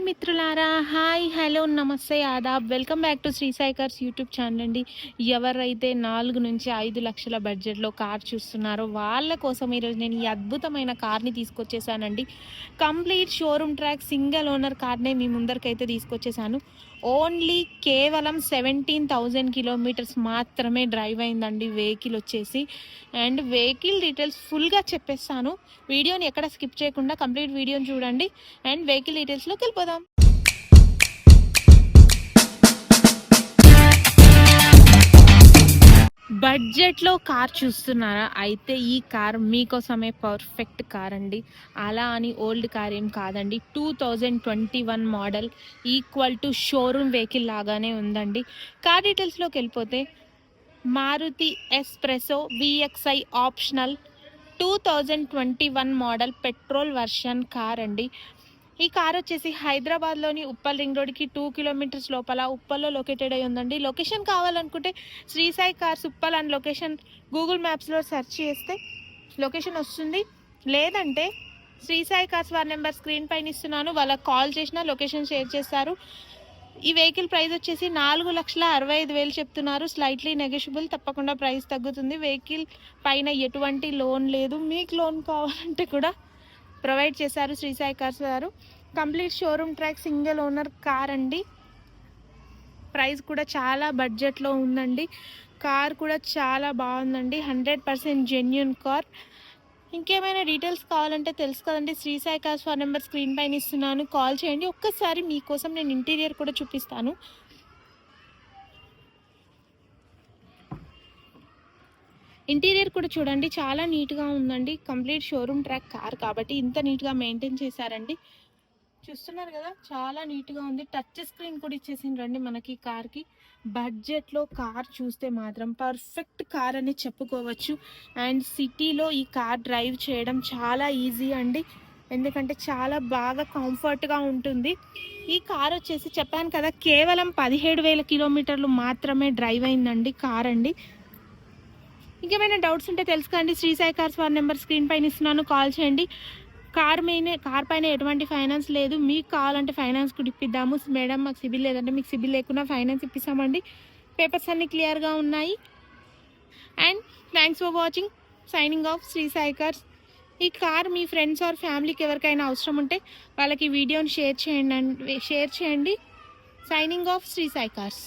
మిత్రులారా, hi, hello, నమస్తే, ఆదాబ్. Welcome back to Sri Sai Cars YouTube channel అండి. ఎవరైతే 4 నుంచి 5 లక్షల బడ్జెట్లో కార్ చూస్తున్నారో వాళ్ళ కోసం ఈరోజు నేను ఈ అద్భుతమైన కార్ని తీసుకొచ్చేసానండి. Complete showroom track single owner కార్నే మీ ముందరికైతే తీసుకొచ్చేసాను. ఓన్లీ కేవలం 17,000 కిలోమీటర్స్ మాత్రమే డ్రైవ్ అయిందండి వెహికల్ వచ్చేసి. అండ్ వెహికల్ డీటెయిల్స్ ఫుల్గా చెప్పేస్తాను. వీడియోని ఎక్కడ స్కిప్ చేయకుండా కంప్లీట్ వీడియోని చూడండి. అండ్ వెహికల్ డీటెయిల్స్లోకి వెళ్ళిపోదాం. బడ్జెట్లో కార్ చూస్తున్నారా? అయితే ఈ కార్ మీకోసమే పర్ఫెక్ట్ కార్ అండి. అలా అని ఓల్డ్ కార్ ఏం కాదండి. 2021 model, equal to showroom vehicle లాగానే ఉందండి. కార్ డీటెయిల్స్లోకి వెళ్ళిపోతే Maruti Espresso VXI optional 2021 model petrol version car అండి. ఈ కార్ వచ్చేసి హైదరాబాద్లోని ఉప్పల్ రింగ్ రోడ్కి 2 కిలోమీటర్స్ లోపల ఉప్పల్లో లొకేటెడ్ అయి ఉందండి. లొకేషన్ కావాలనుకుంటే Sri Sai Cars Uppal and location Google మ్యాప్స్లో సెర్చ్ చేస్తే లొకేషన్ వస్తుంది. లేదంటే శ్రీ సాయి కార్స్ వారి నెంబర్ స్క్రీన్ పైన ఇస్తున్నాను, వాళ్ళకి కాల్ చేసినా లొకేషన్ షేర్ చేస్తారు. ఈ వెహికల్ ప్రైస్ వచ్చేసి 4,65,000 చెప్తున్నారు. స్లైట్లీ నెగోషియబుల్, తప్పకుండా ప్రైస్ తగ్గుతుంది. వెహికల్ పైన ఎటువంటి లోన్ లేదు. మీకు లోన్ కావాలంటే కూడా ప్రొవైడ్ చేశారు శ్రీ సాయి కార్స్ వారు. Complete showroom track single owner car అండి. ప్రైస్ కూడా చాలా బడ్జెట్లో ఉందండి. కార్ కూడా చాలా బాగుందండి. 100% జెన్యూన్ కార్. ఇంకేమైనా డీటెయిల్స్ కావాలంటే తెలుసు కదండి, Sri Sai Cars phone number screen పైన ఇస్తున్నాను, కాల్ చేయండి. ఒక్కసారి మీకోసం నేను ఇంటీరియర్ కూడా చూపిస్తాను. ఇంటీరియర్ కూడా చూడండి, చాలా నీట్గా ఉందండి. కంప్లీట్ షోరూమ్ ట్రాక్ కార్ కాబట్టి ఇంత నీట్గా మెయింటైన్ చేశారండి. చూస్తున్నారు కదా, చాలా నీట్గా ఉంది. టచ్ స్క్రీన్ కూడా ఇచ్చేసిండ్రండి మనకి కార్కి. బడ్జెట్లో కార్ చూస్తే మాత్రం పర్ఫెక్ట్ కార్ అని చెప్పుకోవచ్చు. అండ్ సిటీలో ఈ కార్ డ్రైవ్ చేయడం చాలా ఈజీ అండి, ఎందుకంటే చాలా బాగా కంఫర్ట్గా ఉంటుంది. ఈ కార్ వచ్చేసి చెప్పాను కదా, కేవలం 17,000 కిలోమీటర్లు మాత్రమే డ్రైవ్ అయిందండి కార్ అండి. ఇంకేమైనా డౌట్స్ ఉంటే తెలుసుకోండి. శ్రీ సాయి కార్స్ వారి నెంబర్ స్క్రీన్ పైన ఇస్తున్నాను, కాల్ చేయండి. కార్ పైన ఎటువంటి ఫైనాన్స్ లేదు. మీకు కావాలంటే ఫైనాన్స్ కూడా ఇప్పిద్దాము. మేడం మాకు సిబిల్ లేదంటే మీకు సిబిల్ లేకుండా ఫైనాన్స్ ఇప్పిస్తామండి. పేపర్స్ అన్నీ క్లియర్గా ఉన్నాయి. And thanks for watching. Signing off, Sri Sai Cars. ఈ కార్ మీ ఫ్రెండ్స్ ఆర్ ఫ్యామిలీకి ఎవరికైనా అవసరం ఉంటే వాళ్ళకి వీడియోని షేర్ చేయండి. Signing off, Sri Sai cars.